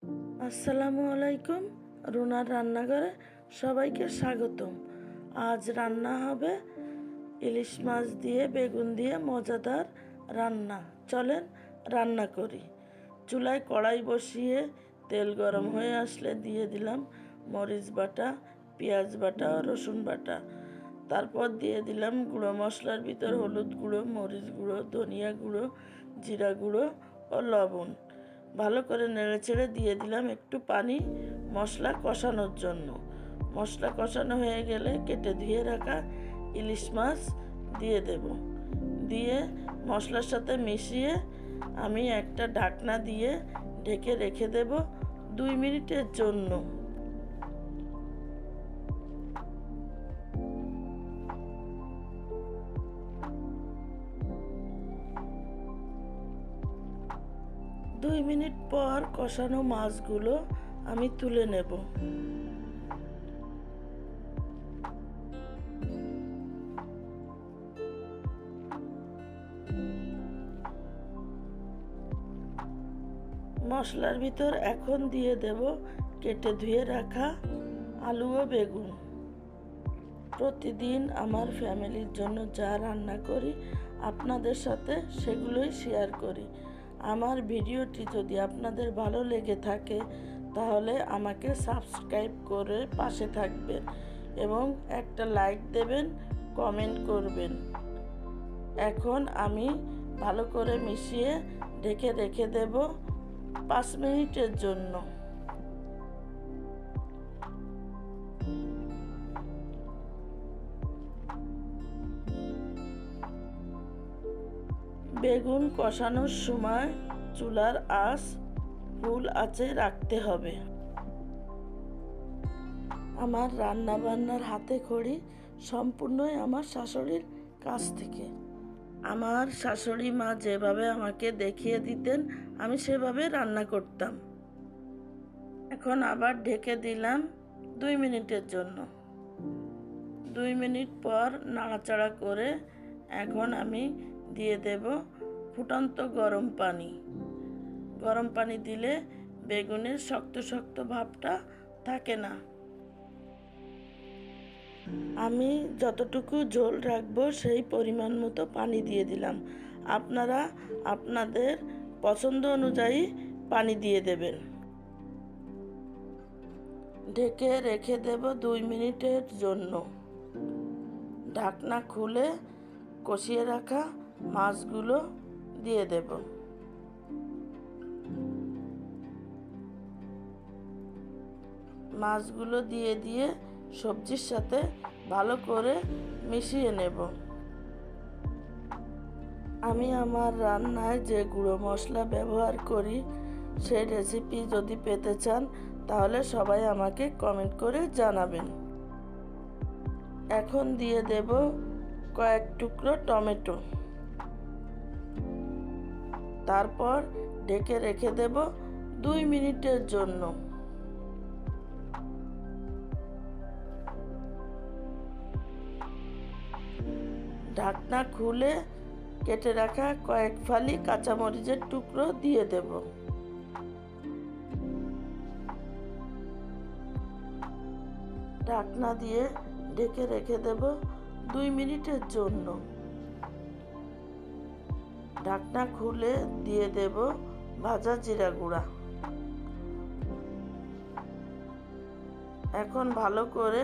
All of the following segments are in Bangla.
আসসালামু আলাইকুম। রুনার রান্নাঘরে সবাইকে স্বাগতম। আজ রান্না হবে ইলিশ মাছ দিয়ে বেগুন দিয়ে মজাদার রান্না। চলেন রান্না করি। চুলায় কড়াই বসিয়ে তেল গরম হয়ে আসলে দিয়ে দিলাম মরিচ বাটা, পেঁয়াজ বাটা ও রসুন বাটা। তারপর দিয়ে দিলাম গুঁড়ো মশলার ভিতর হলুদ গুঁড়ো, মরিচ গুঁড়ো, ধনিয়া গুঁড়ো, জিরা গুঁড়ো ও লবণ। ভালো করে নেড়েচেড়ে দিয়ে দিলাম একটু পানি মশলা কষানোর জন্য। মশলা কষানো হয়ে গেলে কেটে ধুয়ে রাখা ইলিশ মাছ দিয়ে দেব। দিয়ে মশলার সাথে মিশিয়ে আমি একটা ঢাকনা দিয়ে ঢেকে রেখে দেব 2 মিনিটের জন্য। দুই মিনিট পর কষানো মাছগুলো আমি তুলে নেব। মশলার ভিতর এখন দিয়ে দেব কেটে ধুয়ে রাখা আলু ও বেগুন। প্রতিদিন আমার ফ্যামিলির জন্য যা রান্না করি আপনাদের সাথে সেগুলোই শেয়ার করি। আমার ভিডিওটি যদি আপনাদের ভালো লেগে থাকে তাহলে আমাকে সাবস্ক্রাইব করে পাশে থাকবেন এবং একটা লাইক দেবেন, কমেন্ট করবেন। এখন আমি ভালো করে মিশিয়ে ঢেকে রেখে দেব 5 মিনিটের জন্য। বেগুন কষানোর সময় চুলার আঁচ ফুল আঁচে রাখতে হবে। আমার রান্না বান্নার হাতে খড়ি সম্পূর্ণই আমার শাশুড়ির কাছ থেকে। আমার শাশুড়ি মা যেভাবে আমাকে দেখিয়ে দিতেন আমি সেভাবে রান্না করতাম। এখন আবার ঢেকে দিলাম 2 মিনিটের জন্য। 2 মিনিট পর নাড়াচাড়া করে এখন আমি দিয়ে দেব ফুটন্ত গরম পানি। গরম পানি দিলে বেগুনের শক্ত শক্ত ভাবটা থাকে না। আমি যতটুকু ঝোল রাখবো সেই পরিমাণ মতো পানি দিয়ে দিলাম। আপনারা আপনাদের পছন্দ অনুযায়ী পানি দিয়ে দেবেন। ঢেকে রেখে দেব 2 মিনিটের জন্য। ঢাকনা খুলে কষিয়ে রাখা মাছগুলো দিয়ে দেব। মাছগুলো দিয়ে সবজির সাথে ভালো করে মিশিয়ে নেব। আমি আমার রান্নায় যে গুঁড়ো মশলা ব্যবহার করি সেই রেসিপি যদি পেতে চান তাহলে সবাই আমাকে কমেন্ট করে জানাবেন। এখন দিয়ে দেব কয়েক টুকরো টমেটো। তারপর ঢেকে রেখে দেব 2 মিনিটের জন্য। ঢাকনা খুলে কেটে রাখা কয়েক ফালি কাঁচামরিচের টুকরো দিয়ে দেব। ঢাকনা দিয়ে ঢেকে রেখে দেব 2 মিনিটের জন্য। ঢাকনা খুলে দিয়ে দেব ভাজা জিরা গুঁড়া। এখন ভালো করে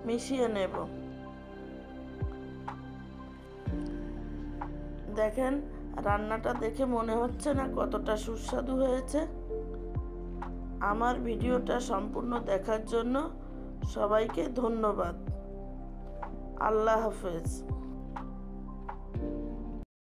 মিশিয়ে নেব। দেখেন রান্নাটা দেখে মনে হচ্ছে না কতটা সুস্বাদু হয়েছে। আমার ভিডিওটা সম্পূর্ণ দেখার জন্য সবাইকে ধন্যবাদ। আল্লাহ হাফেজ।